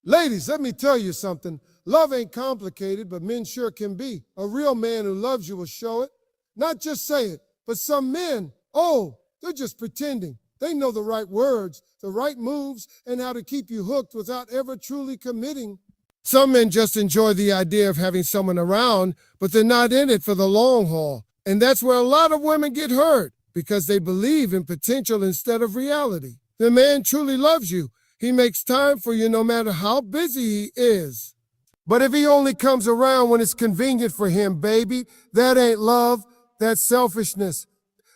Ladies, let me tell you something. Love ain't complicated, but men sure can be. A real man who loves you will show it. Not just say it, but some men, oh, they're just pretending. They know the right words, the right moves, and how to keep you hooked without ever truly committing. Some men just enjoy the idea of having someone around, but they're not in it for the long haul. And that's where a lot of women get hurt, because they believe in potential instead of reality. The man truly loves you. He makes time for you no matter how busy he is. But if he only comes around when it's convenient for him, baby, that ain't love, that's selfishness.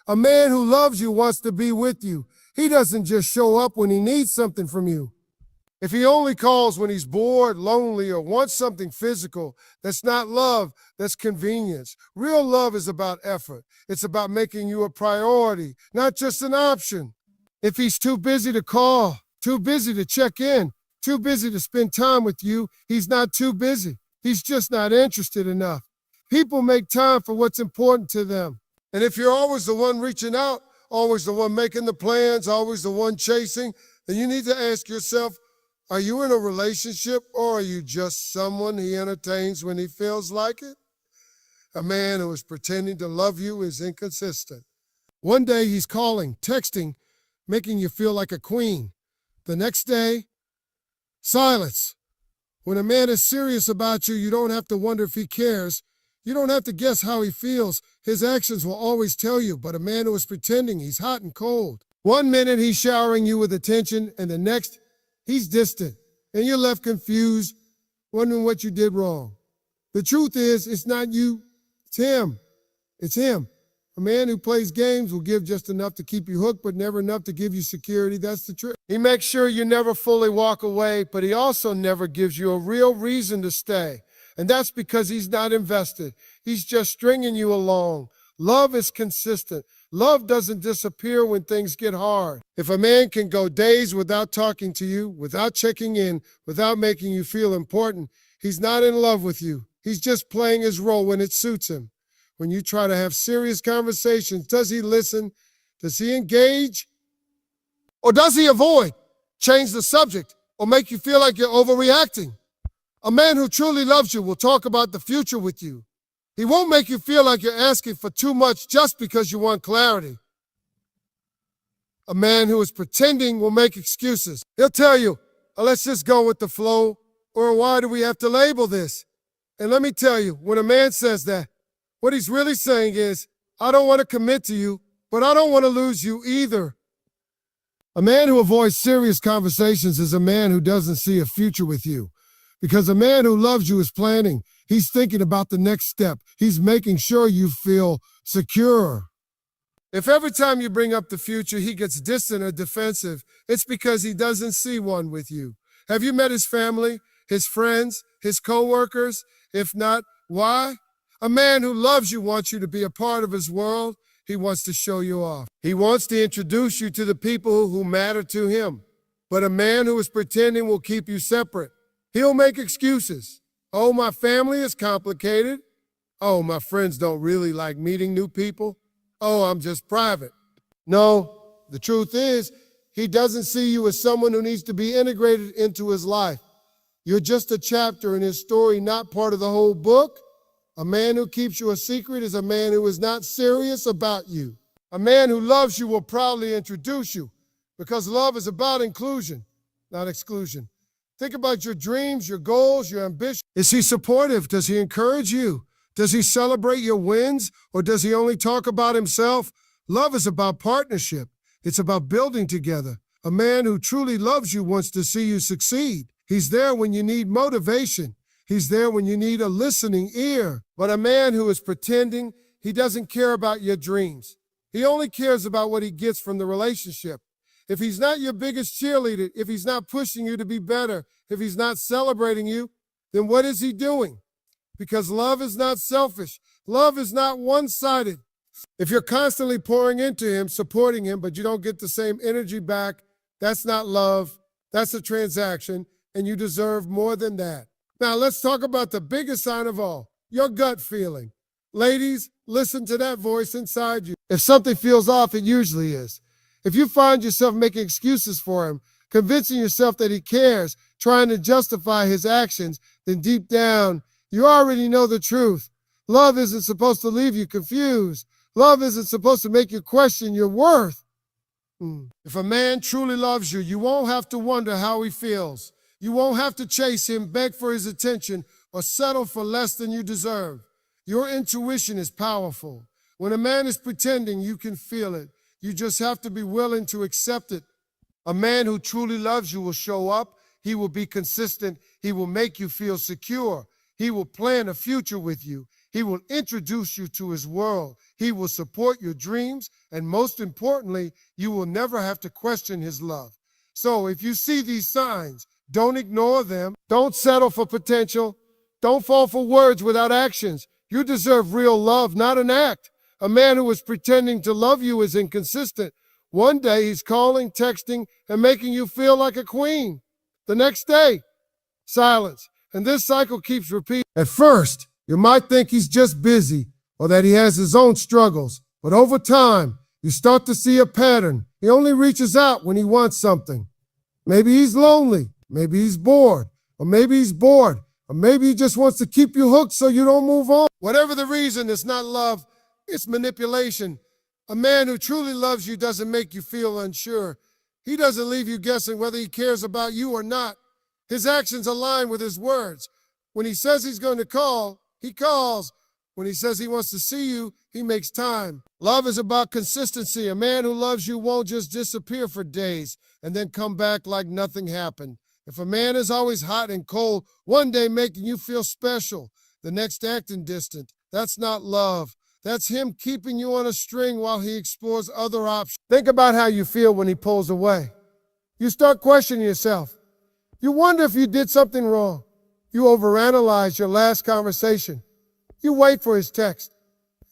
A man who loves you wants to be with you. He doesn't just show up when he needs something from you. If he only calls when he's bored, lonely, or wants something physical, that's not love, that's convenience. Real love is about effort. It's about making you a priority, not just an option. If he's too busy to call, too busy to check in, too busy to spend time with you, he's not too busy. He's just not interested enough. People make time for what's important to them. And if you're always the one reaching out, always the one making the plans, always the one chasing, then you need to ask yourself, are you in a relationship or are you just someone he entertains when he feels like it? A man who is pretending to love you is inconsistent. One day he's calling, texting, making you feel like a queen. The next day, silence. When a man is serious about you, you don't have to wonder if he cares. You don't have to guess how he feels. His actions will always tell you. But a man who is pretending, he's hot and cold. One minute he's showering you with attention, and the next he's distant. And you're left confused, wondering what you did wrong. The truth is, it's not you, it's him. It's him. A man who plays games will give just enough to keep you hooked, but never enough to give you security. That's the trick. He makes sure you never fully walk away, but he also never gives you a real reason to stay. And that's because he's not invested. He's just stringing you along. Love is consistent. Love doesn't disappear when things get hard. If a man can go days without talking to you, without checking in, without making you feel important, he's not in love with you. He's just playing his role when it suits him. When you try to have serious conversations, does he listen? Does he engage? Or does he avoid, change the subject, or make you feel like you're overreacting? A man who truly loves you will talk about the future with you. He won't make you feel like you're asking for too much just because you want clarity. A man who is pretending will make excuses. He'll tell you, oh, let's just go with the flow, or why do we have to label this? And let me tell you, when a man says that, what he's really saying is, I don't want to commit to you, but I don't want to lose you either. A man who avoids serious conversations is a man who doesn't see a future with you. Because a man who loves you is planning. He's thinking about the next step. He's making sure you feel secure. If every time you bring up the future, he gets distant or defensive, it's because he doesn't see one with you. Have you met his family, his friends, his coworkers? If not, why? A man who loves you wants you to be a part of his world. He wants to show you off. He wants to introduce you to the people who matter to him. But a man who is pretending will keep you separate. He'll make excuses. Oh, my family is complicated. Oh, my friends don't really like meeting new people. Oh, I'm just private. No, the truth is, he doesn't see you as someone who needs to be integrated into his life. You're just a chapter in his story, not part of the whole book. A man who keeps you a secret is a man who is not serious about you. A man who loves you will proudly introduce you, because love is about inclusion, not exclusion. Think about your dreams, your goals, your ambitions. Is he supportive? Does he encourage you? Does he celebrate your wins, or does he only talk about himself? Love is about partnership. It's about building together. A man who truly loves you wants to see you succeed. He's there when you need motivation. He's there when you need a listening ear. But a man who is pretending, he doesn't care about your dreams. He only cares about what he gets from the relationship. If he's not your biggest cheerleader, if he's not pushing you to be better, if he's not celebrating you, then what is he doing? Because love is not selfish. Love is not one-sided. If you're constantly pouring into him, supporting him, but you don't get the same energy back, that's not love. That's a transaction, and you deserve more than that. Now, let's talk about the biggest sign of all, your gut feeling. Ladies, listen to that voice inside you. If something feels off, it usually is. If you find yourself making excuses for him, convincing yourself that he cares, trying to justify his actions, then deep down, you already know the truth. Love isn't supposed to leave you confused. Love isn't supposed to make you question your worth. If a man truly loves you, you won't have to wonder how he feels. You won't have to chase him, beg for his attention, or settle for less than you deserve. Your intuition is powerful. When a man is pretending, you can feel it. You just have to be willing to accept it. A man who truly loves you will show up. He will be consistent. He will make you feel secure. He will plan a future with you. He will introduce you to his world. He will support your dreams. And most importantly, you will never have to question his love. So if you see these signs, don't ignore them. Don't settle for potential. Don't fall for words without actions. You deserve real love, not an act. A man who is pretending to love you is inconsistent. One day he's calling, texting, and making you feel like a queen. The next day, silence. And this cycle keeps repeating. At first, you might think he's just busy or that he has his own struggles. But over time, you start to see a pattern. He only reaches out when he wants something. Maybe he's lonely. Maybe he's bored. Or maybe he's bored. Or maybe he just wants to keep you hooked so you don't move on. Whatever the reason, it's not love. It's manipulation. A man who truly loves you doesn't make you feel unsure. He doesn't leave you guessing whether he cares about you or not. His actions align with his words. When he says he's going to call, he calls. When he says he wants to see you, he makes time. Love is about consistency. A man who loves you won't just disappear for days and then come back like nothing happened. If a man is always hot and cold, one day making you feel special, the next acting distant, that's not love. That's him keeping you on a string while he explores other options. Think about how you feel when he pulls away. You start questioning yourself. You wonder if you did something wrong. You overanalyze your last conversation. You wait for his text.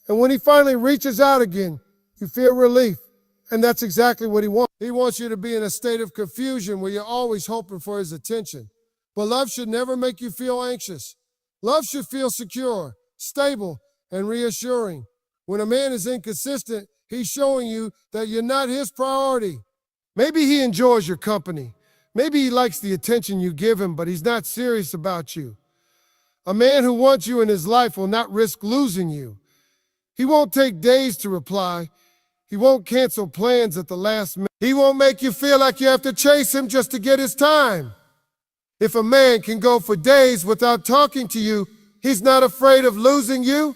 And when he finally reaches out again, you feel relief. And that's exactly what he wants. He wants you to be in a state of confusion where you're always hoping for his attention. But love should never make you feel anxious. Love should feel secure, stable, and reassuring. When a man is inconsistent, he's showing you that you're not his priority. Maybe he enjoys your company. Maybe he likes the attention you give him, but he's not serious about you. A man who wants you in his life will not risk losing you. He won't take days to reply. He won't cancel plans at the last minute. He won't make you feel like you have to chase him just to get his time. If a man can go for days without talking to you, he's not afraid of losing you.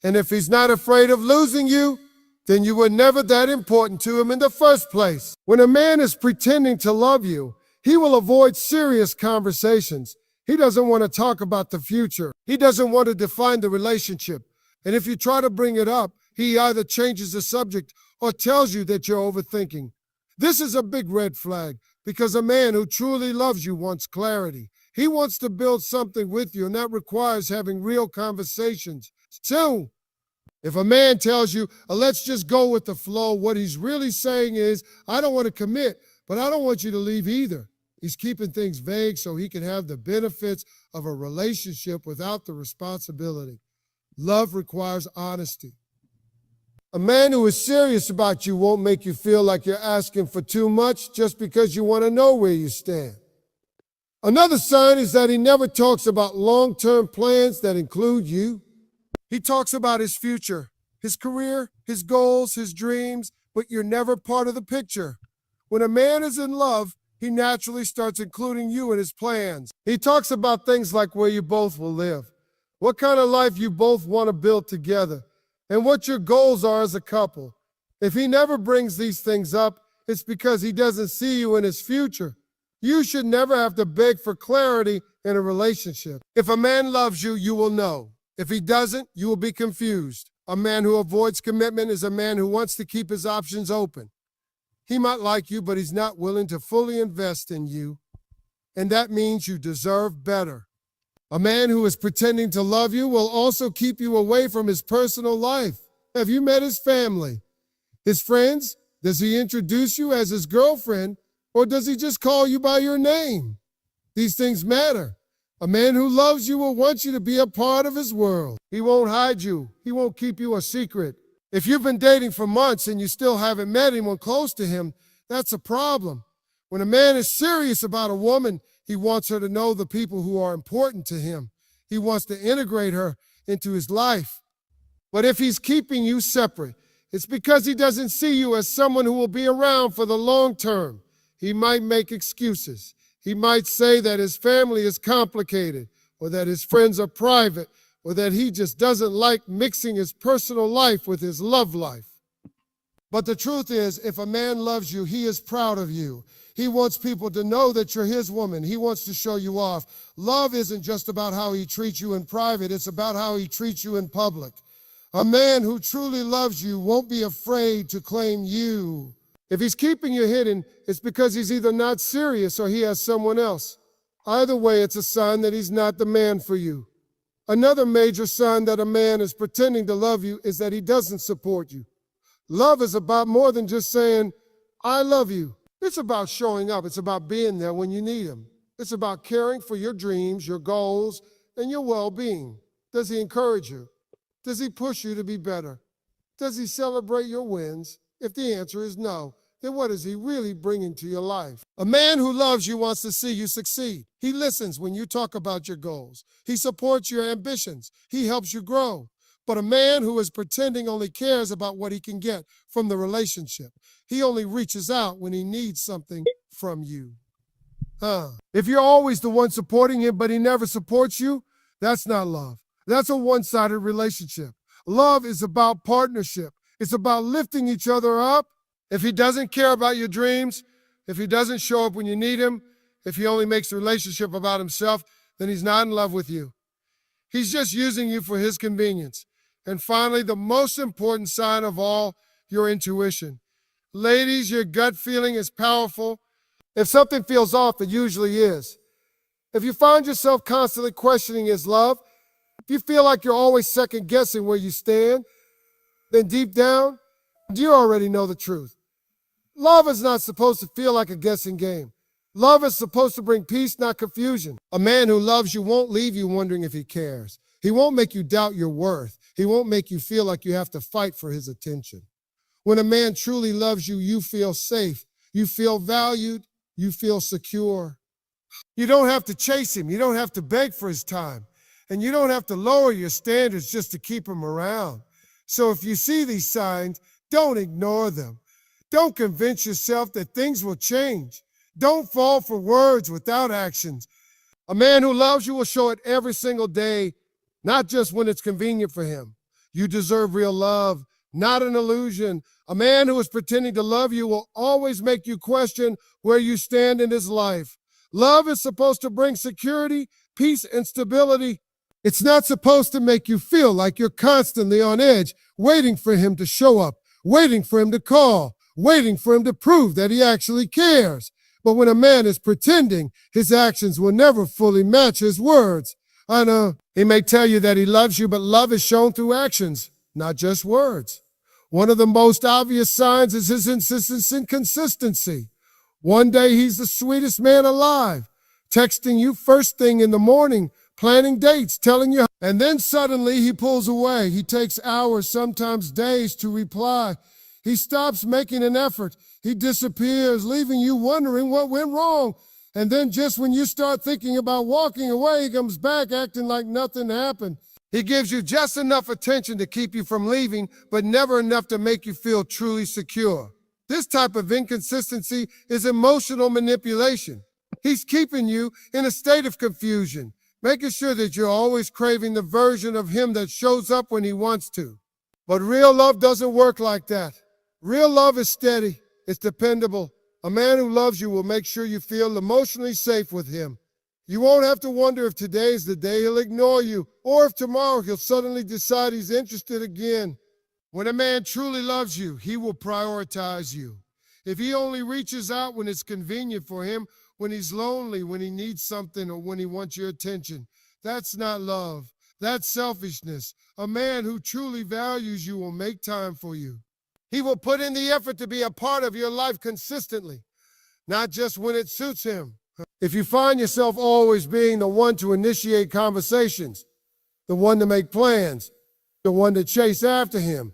And if he's not afraid of losing you, then you were never that important to him in the first place. When a man is pretending to love you, he will avoid serious conversations. He doesn't want to talk about the future. He doesn't want to define the relationship. And if you try to bring it up, he either changes the subject or tells you that you're overthinking. This is a big red flag because a man who truly loves you wants clarity. He wants to build something with you, and that requires having real conversations. So, if a man tells you, let's just go with the flow, what he's really saying is, I don't want to commit, but I don't want you to leave either. He's keeping things vague so he can have the benefits of a relationship without the responsibility. Love requires honesty. A man who is serious about you won't make you feel like you're asking for too much just because you want to know where you stand. Another sign is that he never talks about long-term plans that include you. He talks about his future, his career, his goals, his dreams, but you're never part of the picture. When a man is in love, he naturally starts including you in his plans. He talks about things like where you both will live, what kind of life you both want to build together, and what your goals are as a couple. If he never brings these things up, it's because he doesn't see you in his future. You should never have to beg for clarity in a relationship. If a man loves you, you will know. If he doesn't, you will be confused. A man who avoids commitment is a man who wants to keep his options open. He might like you, but he's not willing to fully invest in you. And that means you deserve better. A man who is pretending to love you will also keep you away from his personal life. Have you met his family? His friends? Does he introduce you as his girlfriend, or does he just call you by your name? These things matter. A man who loves you will want you to be a part of his world. He won't hide you. He won't keep you a secret. If you've been dating for months and you still haven't met anyone close to him, that's a problem. When a man is serious about a woman, He wants her to know the people who are important to him. He wants to integrate her into his life. But if he's keeping you separate, it's because he doesn't see you as someone who will be around for the long term. He might make excuses. He might say that his family is complicated, or that his friends are private, or that he just doesn't like mixing his personal life with his love life. But the truth is, if a man loves you, he is proud of you. He wants people to know that you're his woman. He wants to show you off. Love isn't just about how he treats you in private. It's about how he treats you in public. A man who truly loves you won't be afraid to claim you. If he's keeping you hidden, it's because he's either not serious or he has someone else. Either way, it's a sign that he's not the man for you. Another major sign that a man is pretending to love you is that he doesn't support you. Love is about more than just saying, I love you. It's about showing up. It's about being there when you need him. It's about caring for your dreams, your goals, and your well-being. Does he encourage you? Does he push you to be better? Does he celebrate your wins? If the answer is no, then what is he really bringing to your life? A man who loves you wants to see you succeed. He listens when you talk about your goals. He supports your ambitions. He helps you grow. But a man who is pretending only cares about what he can get from the relationship. He only reaches out when he needs something from you. If you're always the one supporting him, but he never supports you, that's not love. That's a one-sided relationship. Love is about partnership. It's about lifting each other up. If he doesn't care about your dreams, if he doesn't show up when you need him, if he only makes the relationship about himself, then he's not in love with you. He's just using you for his convenience. And finally, the most important sign of all, your intuition. Ladies, your gut feeling is powerful. If something feels off, it usually is. If you find yourself constantly questioning his love, if you feel like you're always second-guessing where you stand, then deep down, you already know the truth. Love is not supposed to feel like a guessing game. Love is supposed to bring peace, not confusion. A man who loves you won't leave you wondering if he cares. He won't make you doubt your worth. He won't make you feel like you have to fight for his attention. When a man truly loves you, you feel safe. You feel valued. You feel secure. You don't have to chase him. You don't have to beg for his time. And you don't have to lower your standards just to keep him around. So if you see these signs, don't ignore them. Don't convince yourself that things will change. Don't fall for words without actions. A man who loves you will show it every single day, not just when it's convenient for him. You deserve real love, not an illusion. A man who is pretending to love you will always make you question where you stand in his life. Love is supposed to bring security, peace, and stability. It's not supposed to make you feel like you're constantly on edge, waiting for him to show up, waiting for him to call, waiting for him to prove that he actually cares. But when a man is pretending, his actions will never fully match his words. I know. He may tell you that he loves you, but love is shown through actions, not just words. One of the most obvious signs is his inconsistency. One day he's the sweetest man alive, texting you first thing in the morning, planning dates, telling you, and then suddenly he pulls away. He takes hours, sometimes days to reply. He stops making an effort. He disappears, leaving you wondering what went wrong. And then just when you start thinking about walking away, he comes back acting like nothing happened. He gives you just enough attention to keep you from leaving, but never enough to make you feel truly secure. This type of inconsistency is emotional manipulation. He's keeping you in a state of confusion, making sure that you're always craving the version of him that shows up when he wants to. But real love doesn't work like that. Real love is steady. It's dependable. A man who loves you will make sure you feel emotionally safe with him. You won't have to wonder if today is the day he'll ignore you, or if tomorrow he'll suddenly decide he's interested again. When a man truly loves you, he will prioritize you. If he only reaches out when it's convenient for him, when he's lonely, when he needs something, or when he wants your attention, that's not love. That's selfishness. A man who truly values you will make time for you. He will put in the effort to be a part of your life consistently, not just when it suits him. If you find yourself always being the one to initiate conversations, the one to make plans, the one to chase after him,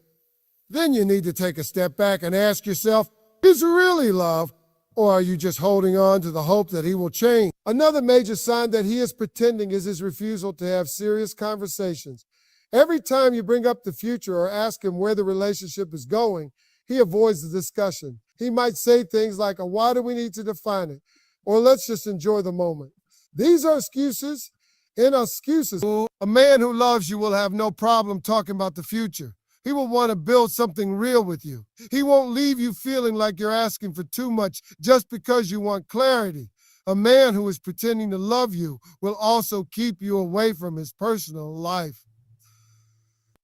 then you need to take a step back and ask yourself, is it really love, Or are you just holding on to the hope that he will change? Another major sign that he is pretending is his refusal to have serious conversations. Every time you bring up the future or ask him where the relationship is going, he avoids the discussion. He might say things like, why do we need to define it? Or let's just enjoy the moment. These are excuses and excuses. A man who loves you will have no problem talking about the future. He will want to build something real with you. He won't leave you feeling like you're asking for too much just because you want clarity. A man who is pretending to love you will also keep you away from his personal life.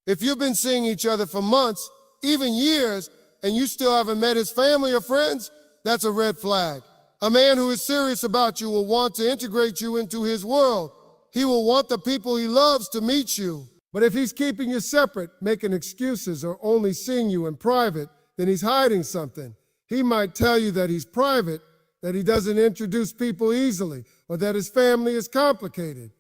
If you've been seeing each other for months, even years, and you still haven't met his family or friends, that's a red flag. A man who is serious about you will want to integrate you into his world. He will want the people he loves to meet you. But if he's keeping you separate, making excuses, or only seeing you in private, then he's hiding something. He might tell you that he's private, that he doesn't introduce people easily, or that his family is complicated.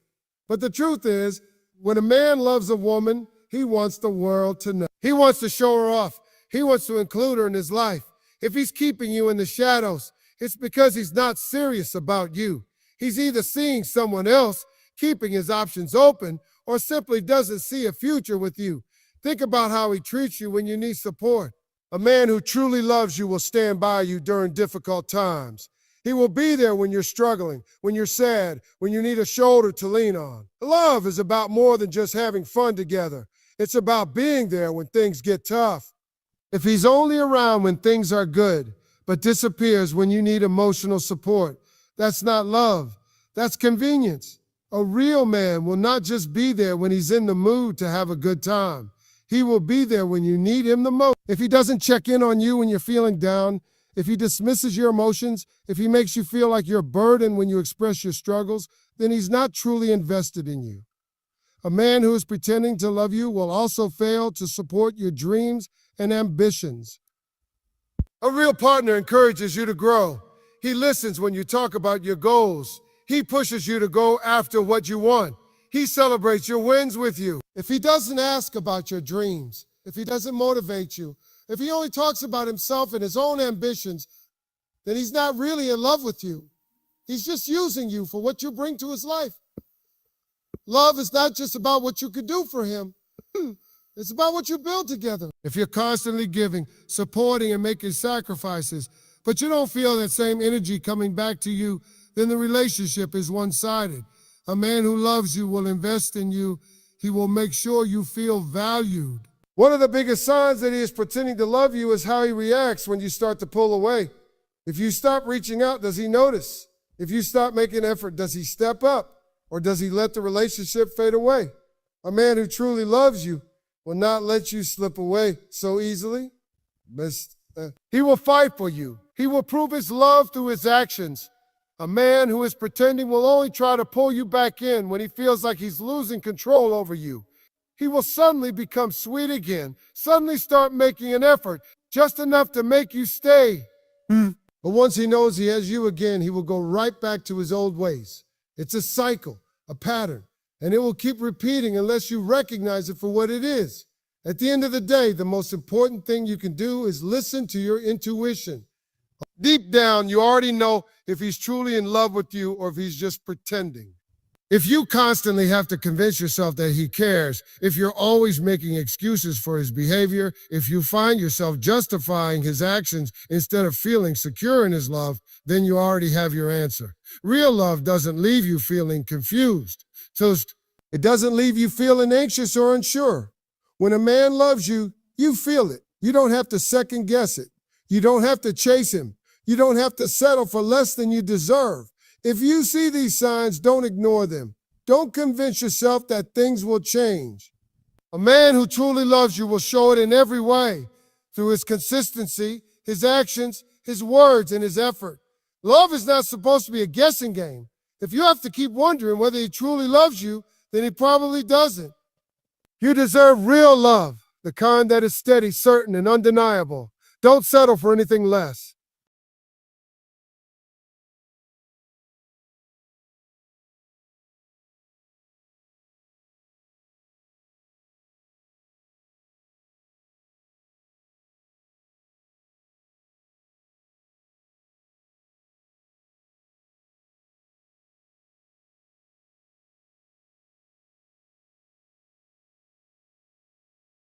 But the truth is, when a man loves a woman, he wants the world to know. He wants to show her off. He wants to include her in his life. If he's keeping you in the shadows, it's because he's not serious about you. He's either seeing someone else, keeping his options open, or simply doesn't see a future with you. Think about how he treats you when you need support. A man who truly loves you will stand by you during difficult times. He will be there when you're struggling, when you're sad, when you need a shoulder to lean on. Love is about more than just having fun together. It's about being there when things get tough. If he's only around when things are good, but disappears when you need emotional support, that's not love. That's convenience. A real man will not just be there when he's in the mood to have a good time. He will be there when you need him the most. If he doesn't check in on you when you're feeling down, if he dismisses your emotions, if he makes you feel like you're a burden when you express your struggles, then he's not truly invested in you. A man who is pretending to love you will also fail to support your dreams and ambitions. A real partner encourages you to grow. He listens when you talk about your goals. He pushes you to go after what you want. He celebrates your wins with you. If he doesn't ask about your dreams, if he doesn't motivate you, if he only talks about himself and his own ambitions, then he's not really in love with you. He's just using you for what you bring to his life. Love is not just about what you could do for him. It's about what you build together. If you're constantly giving, supporting, and making sacrifices, but you don't feel that same energy coming back to you, then the relationship is one-sided. A man who loves you will invest in you. He will make sure you feel valued. One of the biggest signs that he is pretending to love you is how he reacts when you start to pull away. If you stop reaching out, does he notice? If you stop making effort, does he step up? Or does he let the relationship fade away? A man who truly loves you will not let you slip away so easily. He will fight for you. He will prove his love through his actions. A man who is pretending will only try to pull you back in when he feels like he's losing control over you. He will suddenly become sweet again, suddenly start making an effort, just enough to make you stay. But once he knows he has you again, he will go right back to his old ways. It's a cycle, a pattern, and it will keep repeating unless you recognize it for what it is. At the end of the day, the most important thing you can do is listen to your intuition. Deep down, you already know if he's truly in love with you or if he's just pretending. If you constantly have to convince yourself that he cares, if you're always making excuses for his behavior, if you find yourself justifying his actions instead of feeling secure in his love, then you already have your answer. Real love doesn't leave you feeling confused. It doesn't leave you feeling anxious or unsure. When a man loves you, you feel it. You don't have to second guess it. You don't have to chase him. You don't have to settle for less than you deserve. If you see these signs, don't ignore them. Don't convince yourself that things will change. A man who truly loves you will show it in every way, through his consistency, his actions, his words, and his effort. Love is not supposed to be a guessing game. If you have to keep wondering whether he truly loves you, then he probably doesn't. You deserve real love, the kind that is steady, certain, and undeniable. Don't settle for anything less.